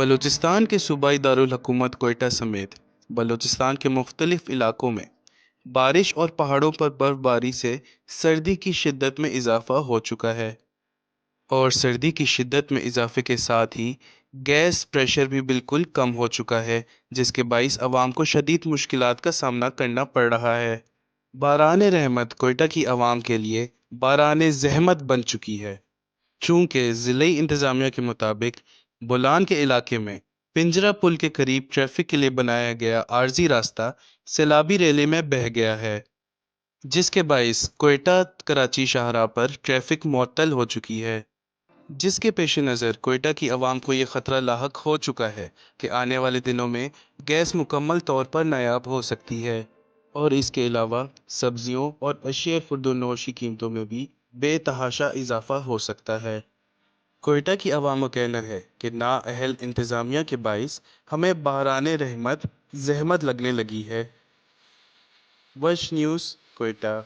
بلوچستان کے صوبائی دارالحکومت کوئٹہ سمیت بلوچستان کے مختلف علاقوں میں بارش اور پہاڑوں پر برف باری سے سردی کی شدت میں اضافہ ہو چکا ہے، اور سردی کی شدت میں اضافے کے ساتھ ہی گیس پریشر بھی بالکل کم ہو چکا ہے، جس کے باعث عوام کو شدید مشکلات کا سامنا کرنا پڑ رہا ہے۔ باران رحمت کوئٹہ کی عوام کے لیے باران زحمت بن چکی ہے، چونکہ ضلعی انتظامیہ کے مطابق بولان کے علاقے میں پنجرہ پل کے قریب ٹریفک کے لیے بنایا گیا عارضی راستہ سیلابی ریلے میں بہہ گیا ہے، جس کے باعث کوئٹہ کراچی شاہراہ پر ٹریفک معطل ہو چکی ہے، جس کے پیش نظر کوئٹہ کی عوام کو یہ خطرہ لاحق ہو چکا ہے کہ آنے والے دنوں میں گیس مکمل طور پر نایاب ہو سکتی ہے، اور اس کے علاوہ سبزیوں اور اشیاء خوردونوش کی قیمتوں میں بھی بے تحاشا اضافہ ہو سکتا ہے۔ کوئٹہ کی عوام کا کہنا ہے کہ نااہل انتظامیہ کے باعث ہمیں بحران رحمت زحمت لگنے لگی ہے۔ وش نیوز کوئٹہ۔